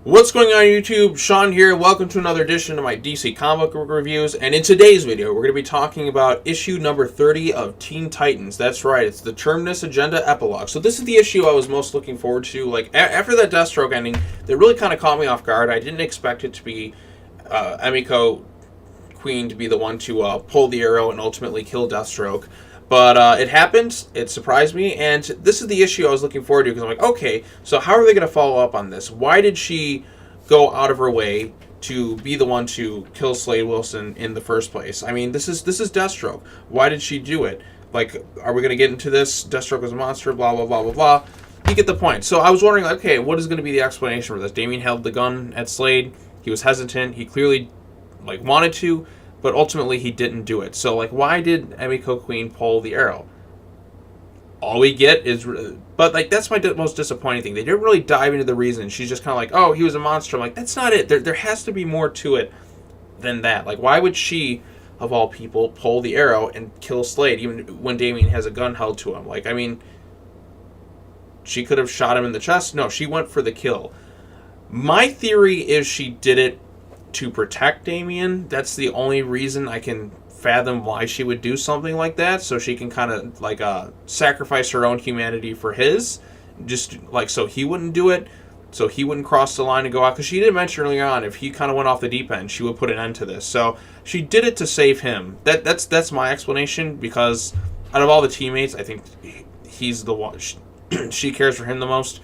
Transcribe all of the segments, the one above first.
What's going on YouTube? Sean here. Welcome to another edition of my DC comic book reviews. And in today's video, we're going to be talking about issue number 30 of Teen Titans. That's right, it's the Terminus Agenda Epilogue. So this is the issue I was most looking forward to. Like, after that Deathstroke ending, that really kind of caught me off guard. I didn't expect it to be Emiko Queen to be the one to pull the arrow and ultimately kill Deathstroke. But it happened, it surprised me, and this is the issue I was looking forward to, because I'm like, okay, so how are they going to follow up on this? Why did she go out of her way to be the one to kill Slade Wilson in the first place? I mean, this is Deathstroke. Why did she do it? Like, are we going to get into this? Deathstroke was a monster, blah, blah, blah, blah, blah. You get the point. So I was wondering, like, okay, what is going to be the explanation for this? Damian held the gun at Slade. He was hesitant. He clearly, like, wanted to, but ultimately he didn't do it. So, like, why did Emiko Queen pull the arrow? All we get is... But, like, that's my most disappointing thing. They didn't really dive into the reason. She's just kind of like, oh, he was a monster. I'm like, that's not it. There has to be more to it than that. Like, why would she, of all people, pull the arrow and kill Slade, even when Damian has a gun held to him? Like, I mean, she could have shot him in the chest. No, she went for the kill. My theory is she did it to protect Damian. That's the only reason I can fathom why she would do something like that, so she can kind of like sacrifice her own humanity for his, just like so he wouldn't do it, so he wouldn't cross the line and go out, because she did mention earlier on if he kind of went off the deep end, she would put an end to this. So she did it to save him. That's my explanation, because out of all the teammates, I think he's the one she cares for him the most.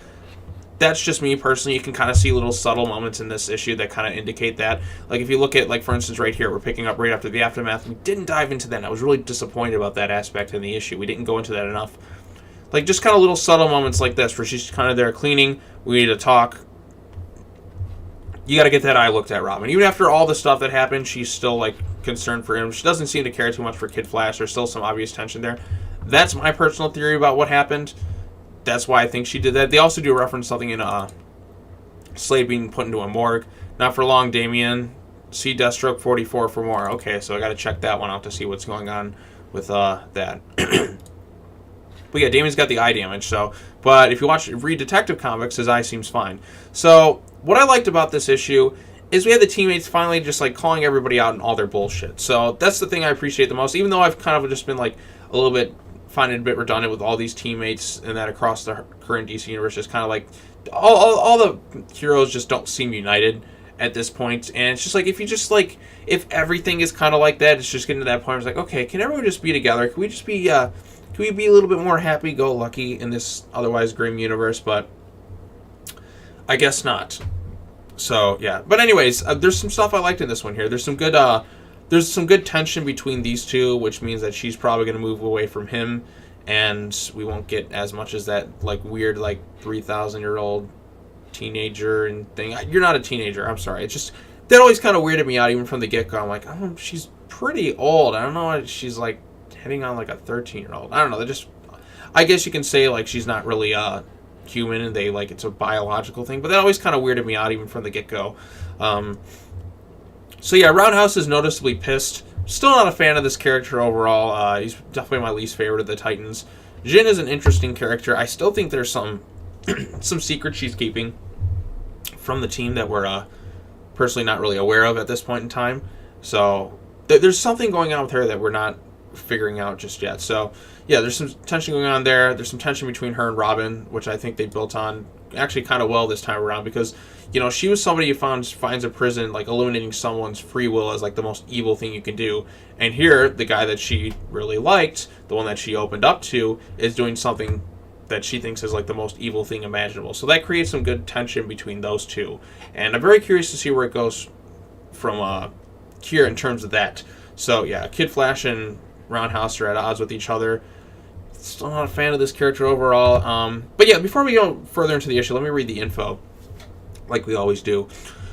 That's just me personally. You can kind of see little subtle moments in this issue that kind of indicate that. Like, if you look at, like, for instance, right here, we're picking up right after the aftermath. We didn't dive into that, and I was really disappointed about that aspect in the issue. We didn't go into that enough. Like, just kind of little subtle moments like this, where she's kind of there cleaning. We need to talk. You got to get that eye looked at, Robin. Even after all the stuff that happened, she's still, like, concerned for him. She doesn't seem to care too much for Kid Flash. There's still some obvious tension there. That's my personal theory about what happened. That's why I think she did that. They also do reference something in Slade being put into a morgue. Not for long, Damian. See Deathstroke 44 for more. Okay, so I got to check that one out to see what's going on with that. But yeah, Damian's got the eye damage. So, but if you read Detective Comics, his eye seems fine. So what I liked about this issue is we had the teammates finally just like calling everybody out on all their bullshit. So that's the thing I appreciate the most. Even though I've kind of just been like a little bit. Find it a bit redundant with all these teammates and that across the current DC universe, just kind of like all the heroes just don't seem united at this point. And it's just like, if you just like, if everything is kind of like that, it's just getting to that point where it's like, okay, can everyone just be together? Can we just be can we be a little bit more happy-go-lucky in this otherwise grim universe? But I guess not. So yeah, but anyways, there's some stuff I liked in this one here. There's some good tension between these two, which means that she's probably going to move away from him, and we won't get as much as that like weird like 3,000-year-old teenager and thing. You're not a teenager. I'm sorry. It's just that always kind of weirded me out even from the get-go. I'm like, oh, she's pretty old. I don't know. She's like hitting on like a 13-year-old. I don't know. I guess you can say like she's not really human, and they like it's a biological thing. But that always kind of weirded me out even from the get-go. So yeah, Roundhouse is noticeably pissed. Still not a fan of this character overall. He's definitely my least favorite of the Titans. Jin is an interesting character. I still think there's some secrets she's keeping from the team that we're personally not really aware of at this point in time. So there's something going on with her that we're not figuring out just yet. So yeah, there's some tension going on there. There's some tension between her and Robin, which I think they built on actually kind of well this time around, because you know, she was somebody who finds a prison, like eliminating someone's free will as like the most evil thing you can do. And here, the guy that she really liked, the one that she opened up to, is doing something that she thinks is like the most evil thing imaginable. So that creates some good tension between those two. And I'm very curious to see where it goes from here in terms of that. So yeah, Kid Flash and Roundhouse are at odds with each other. Still not a fan of this character overall. But yeah, before we go further into the issue, let me read the info. Like we always do.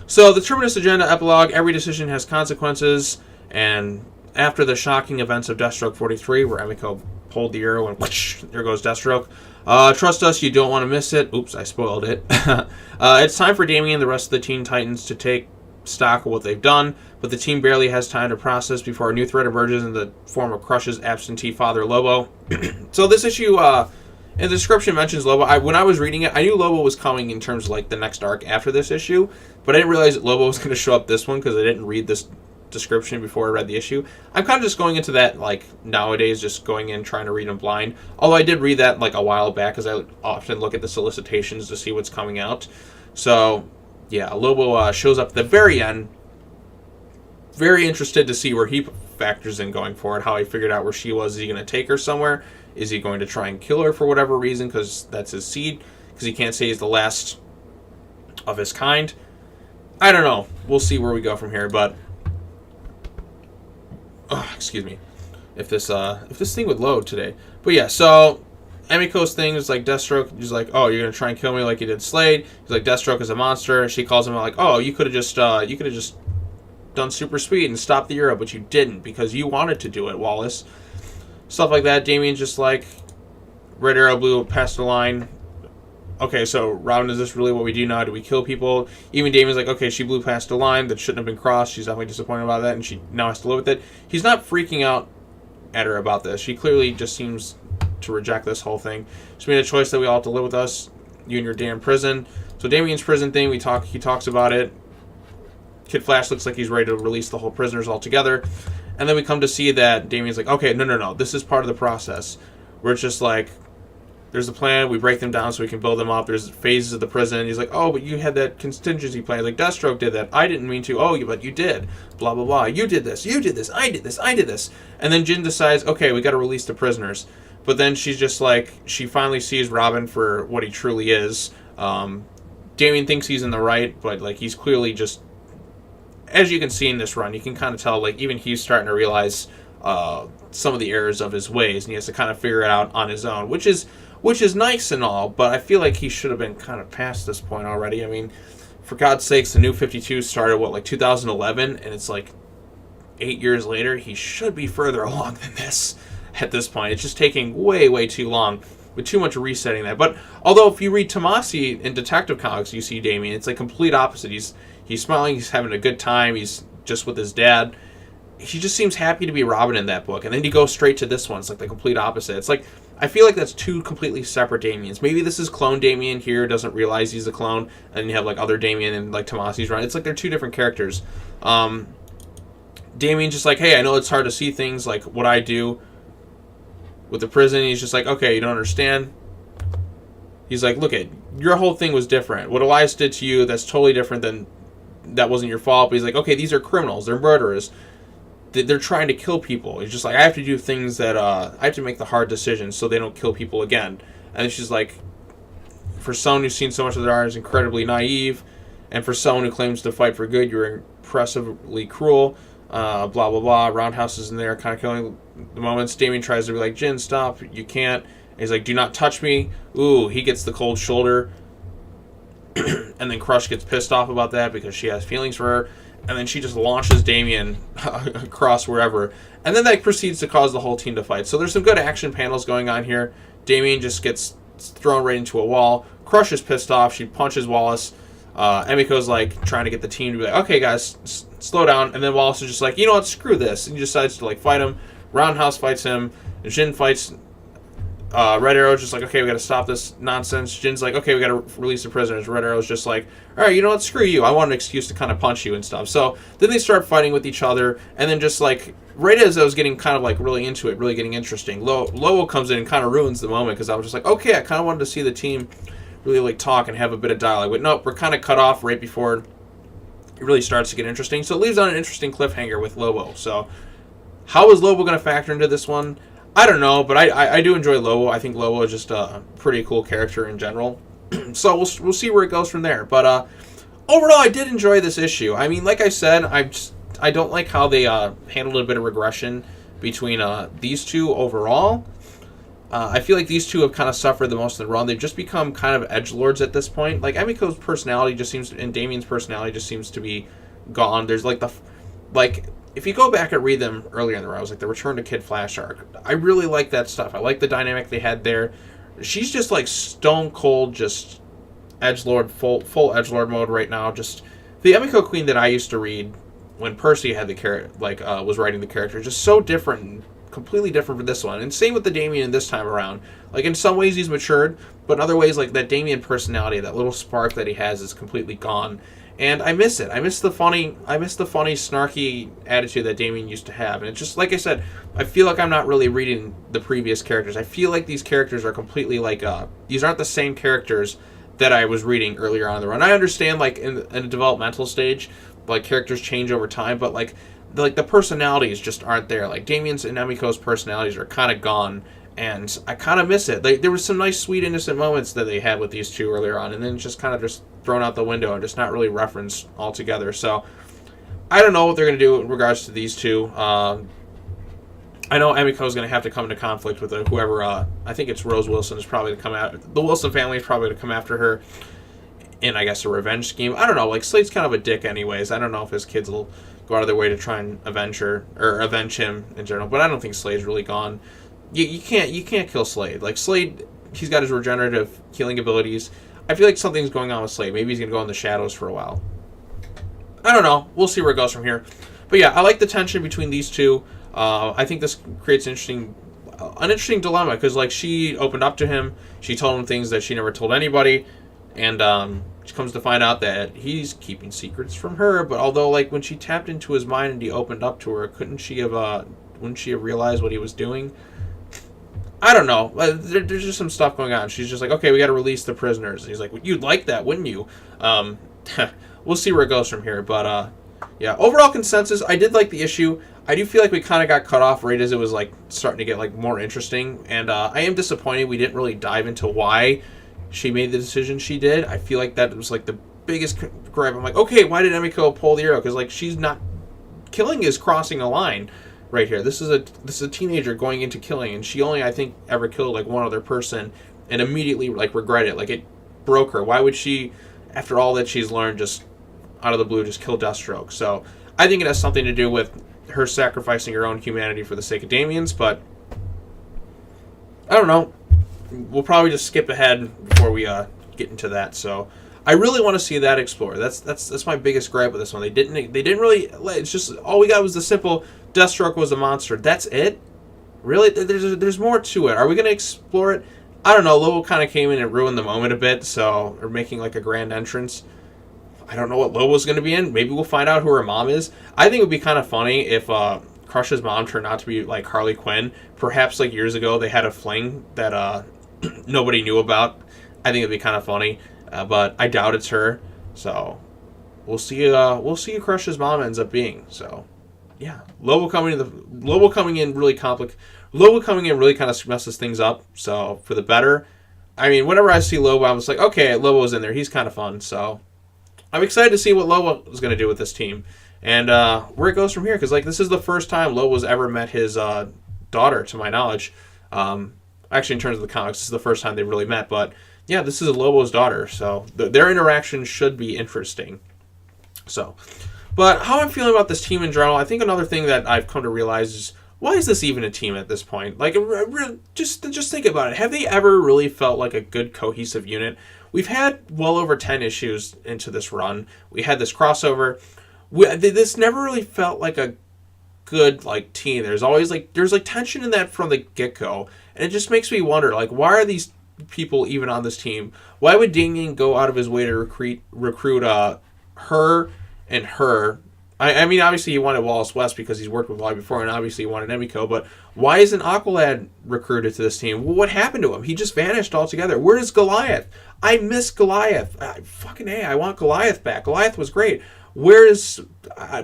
So, the Terminus Agenda Epilogue, every decision has consequences, and after the shocking events of Deathstroke 43, where Emiko pulled the arrow and whoosh, there goes Deathstroke, trust us, you don't want to miss it. Oops, I spoiled it. It's time for Damian and the rest of the Teen Titans to take stock of what they've done, but the team barely has time to process before a new threat emerges in the form of Crush's absentee father, Lobo. So this issue And the description mentions Lobo. When I was reading it, I knew Lobo was coming in terms of like the next arc after this issue, but I didn't realize that Lobo was going to show up this one because I didn't read this description before I read the issue. I'm kind of just going into that like nowadays, just going in trying to read them blind. Although I did read that like a while back because I often look at the solicitations to see what's coming out. So yeah, Lobo shows up at the very end. Very interested to see where he factors in going forward, how he figured out where she was. Is he going to take her somewhere? Is he going to try and kill her for whatever reason because that's his seed? Because he can't say he's the last of his kind. I don't know. We'll see where we go from here, but excuse me, if this thing would load today. But yeah, so Emiko's thing is like Deathstroke. He's like, oh, you're gonna try and kill me like you did Slade. He's like, Deathstroke is a monster. She calls him out like, oh, you could have just done super speed and stopped the Euro, but you didn't because you wanted to do it, Wallace. Stuff like that. Damian's just like, Red Arrow blew past the line. Okay, so Robin, is this really what we do now? Do we kill people? Even Damian's like, okay, she blew past the line that shouldn't have been crossed. She's definitely disappointed about that, and she now has to live with it. He's not freaking out at her about this. She clearly just seems to reject this whole thing. She made a choice that we all have to live with us, you and your damn prison. So Damian's prison thing, he talks about it. Kid Flash looks like he's ready to release the whole prisoners altogether. And then we come to see that Damian's like, okay, no, this is part of the process. We're just like, there's a plan, we break them down so we can build them up. There's phases of the prison. He's like, oh, but you had that contingency plan. Like, Deathstroke did that. I didn't mean to. Oh, but you did. Blah, blah, blah. You did this. I did this. And then Jin decides, okay, we got to release the prisoners. But then she's just like, she finally sees Robin for what he truly is. Damian thinks he's in the right, but like he's clearly just, as you can see in this run, you can kind of tell, like, even he's starting to realize some of the errors of his ways, and he has to kind of figure it out on his own, which is nice and all, but I feel like he should have been kind of past this point already. I mean, for God's sakes, the New 52 started, like 2011, and it's like 8 years later. He should be further along than this at this point. It's just taking way, way too long, with too much resetting that. But although if you read Tomasi in Detective Comics, you see Damian, it's like complete opposite. He's smiling, he's having a good time, he's just with his dad. He just seems happy to be Robin in that book. And then you go straight to this one. It's like the complete opposite. It's like, I feel like that's two completely separate Damians. Maybe this is clone Damian here, doesn't realize he's a clone, and you have like other Damian and like Tomasi's run. It's like they're two different characters. Damian's just like, hey, I know it's hard to see things like what I do with the prison. He's just like, okay, you don't understand. He's like, look at, your whole thing was different. What Elias did to you, that's totally different than, that wasn't your fault. But he's like, okay, these are criminals, they're murderers. They're trying to kill people. He's just like, I have to do things that, I have to make the hard decisions so they don't kill people again. And she's like, for someone who's seen so much of their art, is incredibly naive. And for someone who claims to fight for good, you're impressively cruel. Blah, blah, blah. Roundhouse is in there kind of killing the moments. Damian tries to be like, Jin, stop. You can't. And he's like, do not touch me. Ooh, he gets the cold shoulder. And then Crush gets pissed off about that because she has feelings for her. And then she just launches Damian across wherever. And then that proceeds to cause the whole team to fight. So there's some good action panels going on here. Damian just gets thrown right into a wall. Crush is pissed off. She punches Wallace. Emiko's like trying to get the team to be like, okay, guys, slow down. And then Wallace is just like, you know what, screw this. And he decides to like fight him. Roundhouse fights him. Jin fights Red Arrow's just like, okay, we got to stop this nonsense. Jin's like, okay, we got to release the prisoners. Red Arrow's just like, all right, you know what, screw you. I want an excuse to kind of punch you and stuff. So then they start fighting with each other, and then just like, right as I was getting kind of like really into it, really getting interesting, Lobo comes in and kind of ruins the moment, because I was just like, okay, I kind of wanted to see the team really like talk and have a bit of dialogue. But nope, we're kind of cut off right before it really starts to get interesting. So it leaves on an interesting cliffhanger with Lobo. So how is Lobo going to factor into this one? I don't know, but I do enjoy Lobo. I think Lobo is just a pretty cool character in general. So we'll see where it goes from there. But overall, I did enjoy this issue. I mean, like I said, I don't like how they handled a bit of regression between these two overall. I feel like these two have kind of suffered the most in the run. They've just become kind of edgelords at this point. Like, Emiko's personality just seems to, and Damian's personality just seems to be gone. There's like if you go back and read them earlier in the run, I was like the Return to Kid Flash arc. I really like that stuff. I like the dynamic they had there. She's just like stone cold, just edgelord, full edgelord mode right now. Just the Emiko Queen that I used to read when Percy had the character, was writing the character, just so different, completely different for this one. And same with the Damian this time around. Like, in some ways he's matured, but in other ways, like, that Damian personality, that little spark that he has is completely gone. And I miss it. I miss the funny, snarky attitude that Damian used to have. And it's just, like I said, I feel like I'm not really reading the previous characters. I feel like these characters are completely, like, these aren't the same characters that I was reading earlier on in the run. I understand, like, in a developmental stage, like, characters change over time, but, like, the personalities just aren't there. Like, Damian's and Emiko's personalities are kind of gone, and I kind of miss it. Like, there was some nice, sweet, innocent moments that they had with these two earlier on, and then just kind of just thrown out the window and just not really referenced altogether. So I don't know what they're going to do in regards to these two. I know Emiko's going to have to come into conflict with whoever. I think it's Rose Wilson is probably to come out. The Wilson family is probably to come after her in, I guess, a revenge scheme. I don't know. Like, Slade's kind of a dick, anyways. I don't know if his kids will go out of their way to try and avenge her or avenge him in general. But I don't think Slade's really gone. You can't kill Slade. Like, Slade, he's got his regenerative healing abilities. I feel like something's going on with Slade. Maybe he's going to go in the shadows for a while. I don't know. We'll see where it goes from here. But yeah, I like the tension between these two. I think this creates an interesting dilemma, because, like, she opened up to him. She told him things that she never told anybody. And she comes to find out that he's keeping secrets from her. But although, like, when she tapped into his mind and he opened up to her, wouldn't she have realized what he was doing? I don't know. There's just some stuff going on. She's just like, okay, we got to release the prisoners. And he's like, well, you'd like that, wouldn't you? We'll see where it goes from here. But, yeah, overall consensus, I did like the issue. I do feel like we kind of got cut off right as it was, like, starting to get, like, more interesting. And I am disappointed we didn't really dive into why she made the decision she did. I feel like that was, like, the biggest gripe. I'm like, okay, why did Emiko pull the arrow? Because, like, she's not... Killing is crossing a line right here. This is a teenager going into killing, and she only, I think, ever killed, like, one other person and immediately, like, regret it. Like, it broke her. Why would she, after all that she's learned, just out of the blue just kill Deathstroke? So I think it has something to do with her sacrificing her own humanity for the sake of Damian's, but I don't know. We'll probably just skip ahead before we get into that. So I really want to see that explored. That's my biggest gripe with this one. They didn't really. It's just all we got was the simple Deathstroke was a monster. That's it. Really, there's more to it. Are we going to explore it? I don't know. Lobo kind of came in and ruined the moment a bit. So or making like a grand entrance. I don't know what Lobo's going to be in. Maybe we'll find out who her mom is. I think it would be kind of funny if Crush's mom turned out to be like Harley Quinn. Perhaps like years ago they had a fling that nobody knew about. I think it'd be kind of funny, but I doubt it's her. So we'll see. We'll see who Crush's mom ends up being. So yeah, Lobo coming in really kind of messes things up. So for the better. I mean, whenever I see Lobo, I'm just like, okay, Lobo's in there. He's kind of fun. So I'm excited to see what Lobo is going to do with this team and where it goes from here. Because like this is the first time Lobo's ever met his daughter, to my knowledge. Actually, in terms of the comics, this is the first time they really met. But yeah, this is Lobo's daughter, so their interaction should be interesting. So, but how I'm feeling about this team in general, I think another thing that I've come to realize is, why is this even a team at this point? Like, just think about it. Have they ever really felt like a good cohesive unit? We've had well over 10 issues into this run. We had this crossover. This never really felt like a good like team. There's always there's tension in that from the get-go, and it just makes me wonder, like, why are these people even on this team? Why would Damian go out of his way to recruit her and her? I mean, obviously he wanted Wallace West because he's worked with Wally before, and obviously he wanted Emiko, but why isn't Aqualad recruited to this team? Well, what happened to him? He just vanished altogether. Where is Goliath? I miss Goliath. I want Goliath back. Goliath was great. Where is...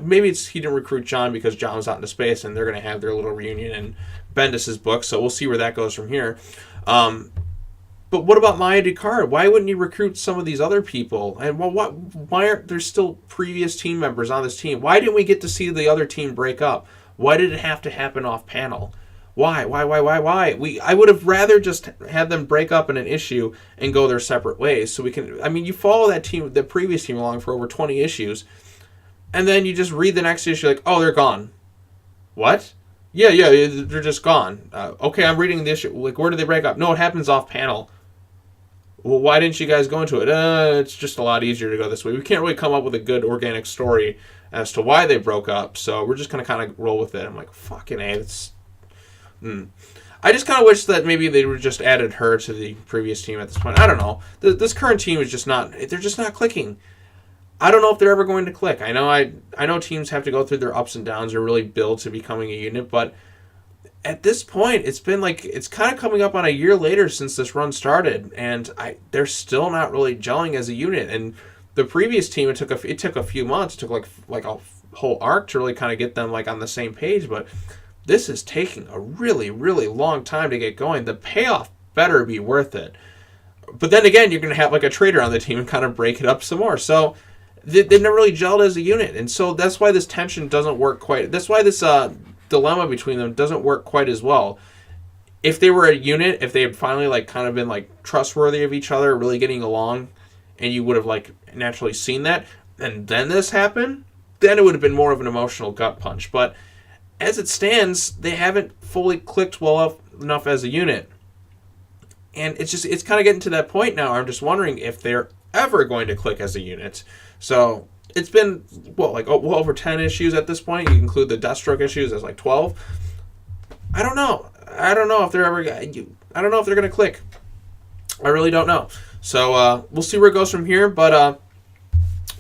maybe it's he didn't recruit John because John was out into space, and they're going to have their little reunion in Bendis's book, so we'll see where that goes from here. But what about Maya Ducard? Why wouldn't he recruit some of these other people? And why aren't there still previous team members on this team? Why didn't we get to see the other team break up? Why did it have to happen off panel? Why? I would have rather just had them break up in an issue and go their separate ways. So we can... I mean, you follow that team, the previous team, along for over 20 issues, and then you just read the next issue like, oh, they're gone. What? Yeah, they're just gone. Okay, I'm reading the issue. Like, where did they break up? No, it happens off panel. Well, why didn't you guys go into it? It's just a lot easier to go this way. We can't really come up with a good organic story as to why they broke up, so we're just going to kind of roll with it. I'm like, fucking A, it's... I just kind of wish that maybe they would just added her to the previous team at this point. I don't know. This current team is just not. They're just not clicking. I don't know if they're ever going to click. I know teams have to go through their ups and downs or really build to becoming a unit, but at this point, it's been like it's kind of coming up on a year later since this run started, and they're still not really gelling as a unit. And the previous team, it took a few months, it took like a whole arc to really kind of get them like on the same page, but this is taking a really, really long time to get going. The payoff better be worth it. But then again, you're going to have like a traitor on the team and kind of break it up some more. So they've never really gelled as a unit. And so that's why this tension doesn't work quite. That's why this dilemma between them doesn't work quite as well. If they were a unit, if they had finally like kind of been like trustworthy of each other, really getting along, and you would have like naturally seen that, and then this happened, then it would have been more of an emotional gut punch. But as it stands, they haven't fully clicked well enough as a unit. And it's kind of getting to that point now. I'm just wondering if they're ever going to click as a unit. So it's been, well over 10 issues at this point. You include the Deathstroke issues as like 12. I don't know. I don't know if they're going to click. I really don't know. So we'll see where it goes from here. But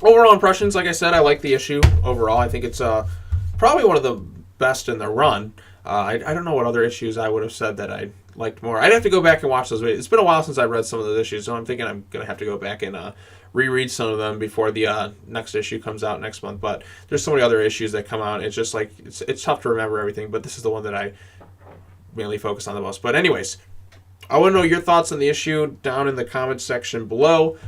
overall impressions, like I said, I like the issue overall. I think it's probably one of the best in the run. I don't know what other issues I would have said that I liked more. I'd have to go back and watch those videos. It's been a while since I read some of those issues, so I'm thinking I'm going to have to go back and reread some of them before the next issue comes out next month. But there's so many other issues that come out. It's just like it's tough to remember everything, but this is the one that I mainly focus on the most. But anyways, I want to know your thoughts on the issue down in the comments section below.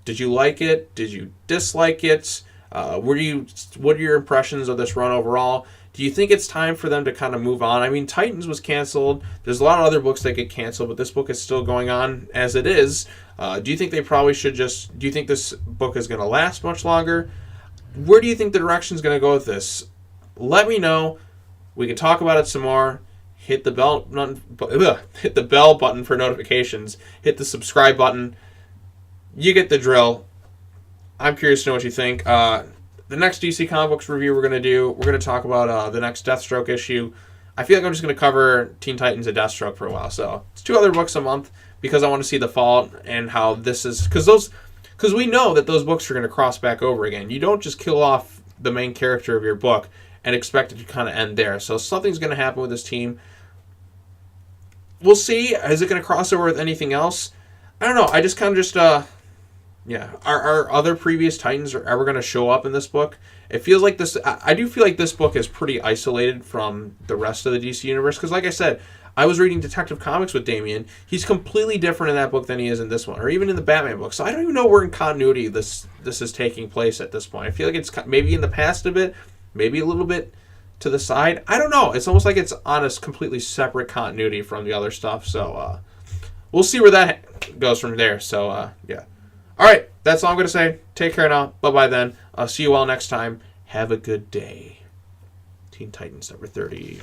Did you like it? Did you dislike it? What are your impressions of this run overall? Do you think it's time for them to kind of move on? I mean, Titans was canceled. There's a lot of other books that get canceled, but this book is still going on as it is. Do you think they probably should just... Do you think this book is going to last much longer? Where do you think the direction is going to go with this? Let me know. We can talk about it some more. Hit the bell button for notifications. Hit the subscribe button. You get the drill. I'm curious to know what you think. The next DC Comic Books review we're going to talk about the next Deathstroke issue. I feel like I'm just going to cover Teen Titans and Deathstroke for a while. So it's 2 other books a month because I want to see the fall and how this is... Because we know that those books are going to cross back over again. You don't just kill off the main character of your book and expect it to kind of end there. So something's going to happen with this team. We'll see. Is it going to cross over with anything else? I don't know. I just kind of Are other previous Titans ever going to show up in this book? It feels like this... I do feel like this book is pretty isolated from the rest of the DC Universe. Because like I said, I was reading Detective Comics with Damian. He's completely different in that book than he is in this one. Or even in the Batman book. So I don't even know where in continuity this is taking place at this point. I feel like it's maybe in the past a bit. Maybe a little bit to the side. I don't know. It's almost like it's on a completely separate continuity from the other stuff. So we'll see where that goes from there. So yeah. All right, that's all I'm going to say. Take care now. Bye-bye then. I'll see you all next time. Have a good day. Teen Titans number 30.